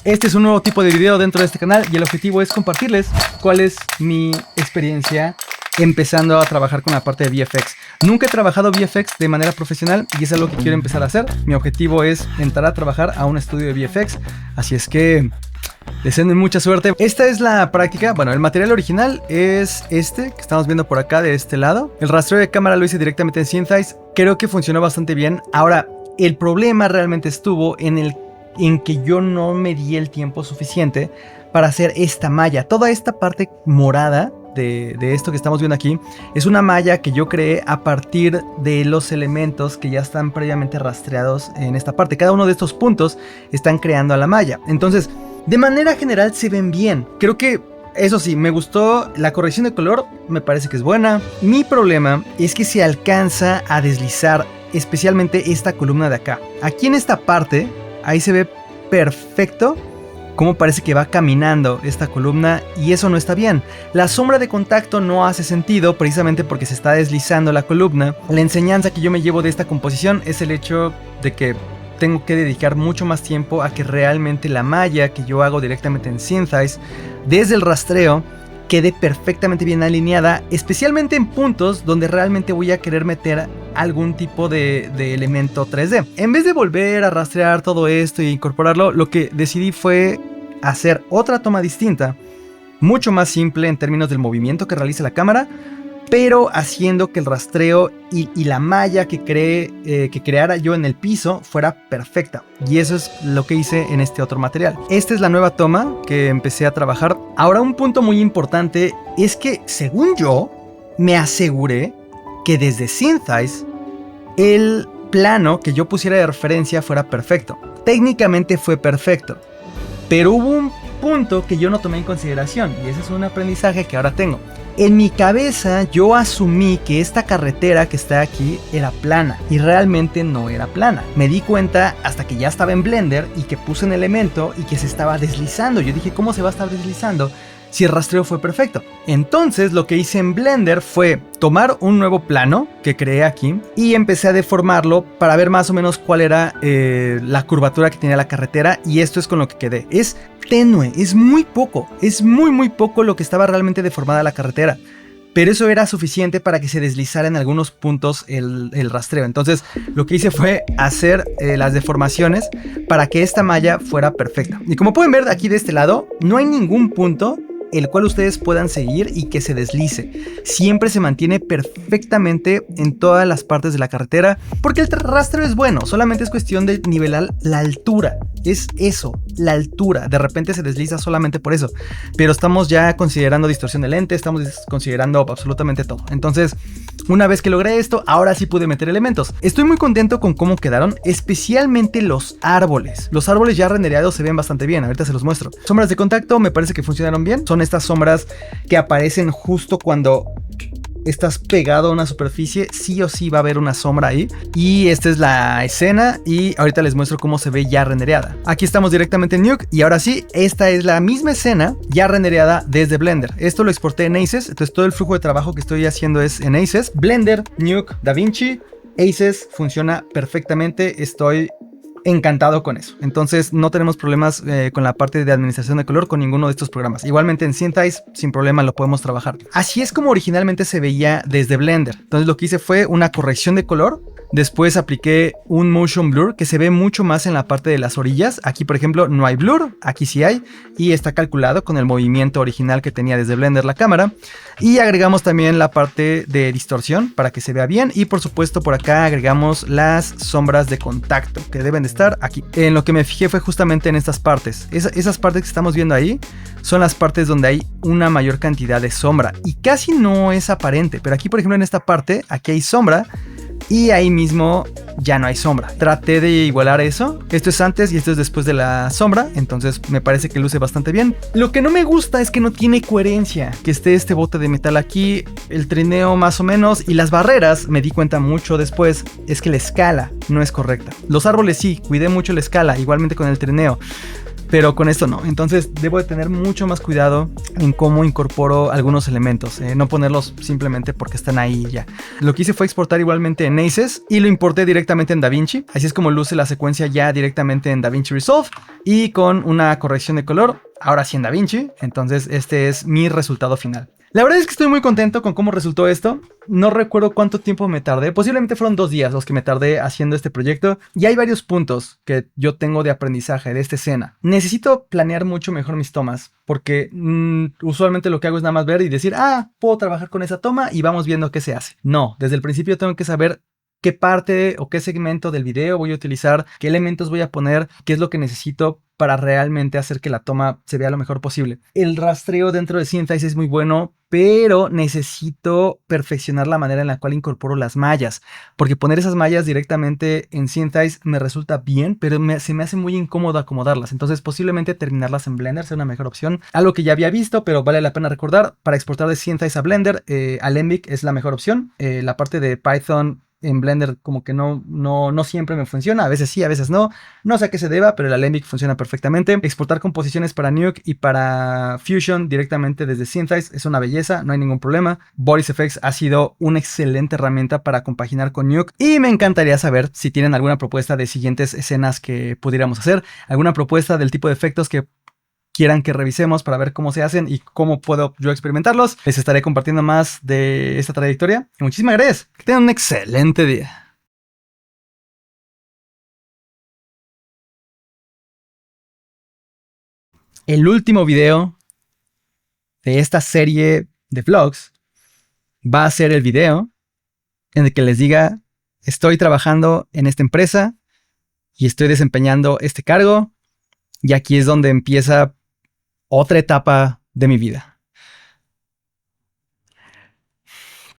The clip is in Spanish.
Este es un nuevo tipo de video dentro de este canal y el objetivo es compartirles cuál es mi experiencia empezando a trabajar con la parte de VFX. Nunca he trabajado VFX de manera profesional y es algo que quiero empezar a hacer. Mi objetivo es entrar a trabajar a un estudio de VFX, así es que deseen mucha suerte. Esta es la práctica. Bueno, el material original es este que estamos viendo por acá de este lado. El rastreo de cámara lo hice directamente en Synthesize. Creo que funcionó bastante bien. Ahora, el problema realmente estuvo en que yo no me di el tiempo suficiente para hacer esta malla. Toda esta parte morada de esto que estamos viendo aquí es una malla que yo creé a partir de los elementos que ya están previamente rastreados en esta parte. Cada uno de estos puntos están creando a la malla. Entonces, de manera general se ven bien. Creo que, eso sí, me gustó la corrección de color, me parece que es buena. Mi problema es que se alcanza a deslizar, especialmente esta columna de acá. Aquí en esta parte, ahí se ve perfecto cómo parece que va caminando esta columna y eso no está bien. La sombra de contacto no hace sentido precisamente porque se está deslizando la columna. La enseñanza que yo me llevo de esta composición es el hecho de que tengo que dedicar mucho más tiempo a que realmente la malla que yo hago directamente en Synthesize desde el rastreo quede perfectamente bien alineada, especialmente en puntos donde realmente voy a querer meter algún tipo de elemento 3D. En vez de volver a rastrear todo esto e incorporarlo, lo que decidí fue hacer otra toma distinta, mucho más simple en términos del movimiento que realiza la cámara, pero haciendo que el rastreo y la malla que creara yo en el piso fuera perfecta. Y eso es lo que hice en este otro material. Esta es la nueva toma que empecé a trabajar. Ahora, un punto muy importante es que, según yo, me aseguré que desde Synthesize el plano que yo pusiera de referencia fuera perfecto. Técnicamente fue perfecto, pero hubo un punto que yo no tomé en consideración y ese es un aprendizaje que ahora tengo. En mi cabeza yo asumí que esta carretera que está aquí era plana y realmente no era plana. Me di cuenta hasta que ya estaba en Blender y que puse un elemento y que se estaba deslizando. Yo dije, ¿cómo se va a estar deslizando si el rastreo fue perfecto? Entonces lo que hice en Blender fue tomar un nuevo plano que creé aquí y empecé a deformarlo para ver más o menos cuál era la curvatura que tenía la carretera, y esto es con lo que quedé. Es tenue, es muy poco, es muy poco lo que estaba realmente deformada la carretera, pero eso era suficiente para que se deslizara en algunos puntos el rastreo. Entonces lo que hice fue hacer las deformaciones para que esta malla fuera perfecta. Y como pueden ver aquí de este lado, no hay ningún punto el cual ustedes puedan seguir y que se deslice. Siempre se mantiene perfectamente en todas las partes de la carretera, porque el rastreo es bueno, solamente es cuestión de nivelar la altura. Es eso, la altura. De repente se desliza solamente por eso, pero estamos ya considerando distorsión de lente, estamos considerando absolutamente todo. Entonces, una vez que logré esto, ahora sí pude meter elementos. Estoy muy contento con cómo quedaron, especialmente los árboles. Los árboles ya rendereados se ven bastante bien, ahorita se los muestro. Sombras de contacto me parece que funcionaron bien. Son estas sombras que aparecen justo cuando estás pegado a una superficie, sí o sí va a haber una sombra ahí. Y esta es la escena y ahorita les muestro cómo se ve ya rendereada. Aquí estamos directamente en Nuke y ahora sí, esta es la misma escena ya rendereada desde Blender. Esto lo exporté en Aces, entonces todo el flujo de trabajo que estoy haciendo es en Aces. Blender, Nuke, DaVinci, Aces funciona perfectamente, estoy encantado con eso. Entonces no tenemos problemas con la parte de administración de color con ninguno de estos programas. Igualmente en Synthesize sin problema lo podemos trabajar. Así es como originalmente se veía desde Blender. Entonces lo que hice fue una corrección de color. Después apliqué un motion blur que se ve mucho más en la parte de las orillas. Aquí por ejemplo no hay blur, aquí sí hay, y está calculado con el movimiento original que tenía desde Blender la cámara. Y agregamos también la parte de distorsión para que se vea bien, y por supuesto por acá agregamos las sombras de contacto que deben de estar aquí. En lo que me fijé fue justamente en estas partes. Esas partes que estamos viendo ahí son las partes donde hay una mayor cantidad de sombra y casi no es aparente, pero aquí por ejemplo en esta parte aquí hay sombra y ahí mismo ya no hay sombra. Traté de igualar eso. Esto es antes y esto es después de la sombra, entonces me parece que luce bastante bien. Lo que no me gusta es que no tiene coherencia, que esté este bote de metal aquí, el trineo más o menos, y las barreras, me di cuenta mucho después, es que la escala no es correcta. Los árboles sí, cuidé mucho la escala, igualmente con el trineo, pero con esto no. Entonces debo de tener mucho más cuidado en cómo incorporo algunos elementos, no ponerlos simplemente porque están ahí y ya. Lo que hice fue exportar igualmente en Aces y lo importé directamente en DaVinci. Así es como luce la secuencia ya directamente en DaVinci Resolve y con una corrección de color, ahora sí en DaVinci. Entonces este es mi resultado final. La verdad es que estoy muy contento con cómo resultó esto. No recuerdo cuánto tiempo me tardé. Posiblemente fueron 2 días los que me tardé haciendo este proyecto. Y hay varios puntos que yo tengo de aprendizaje de esta escena. Necesito planear mucho mejor mis tomas. Porque usualmente lo que hago es nada más ver y decir, puedo trabajar con esa toma y vamos viendo qué se hace. No, desde el principio tengo que saber qué parte o qué segmento del video voy a utilizar, qué elementos voy a poner, qué es lo que necesito para realmente hacer que la toma se vea lo mejor posible. El rastreo dentro de SyncEyes es muy bueno, pero necesito perfeccionar la manera en la cual incorporo las mallas, porque poner esas mallas directamente en SyncEyes me resulta bien, pero se me hace muy incómodo acomodarlas. Entonces posiblemente terminarlas en Blender sea una mejor opción. Algo que ya había visto, pero vale la pena recordar, para exportar de SyncEyes a Blender, Alembic es la mejor opción. La parte de Python en Blender como que no siempre me funciona, a veces sí, a veces no. No sé a qué se deba, pero el Alembic funciona perfectamente. Exportar composiciones para Nuke y para Fusion directamente desde SyncEyes es una belleza, no hay ningún problema. VoiceFX ha sido una excelente herramienta para compaginar con Nuke y me encantaría saber si tienen alguna propuesta de siguientes escenas que pudiéramos hacer, alguna propuesta del tipo de efectos que quieran que revisemos para ver cómo se hacen y cómo puedo yo experimentarlos. Les estaré compartiendo más de esta trayectoria. Y muchísimas gracias. Que tengan un excelente día. El último video de esta serie de vlogs va a ser el video en el que les diga: estoy trabajando en esta empresa y estoy desempeñando este cargo, y aquí es donde empieza otra etapa de mi vida.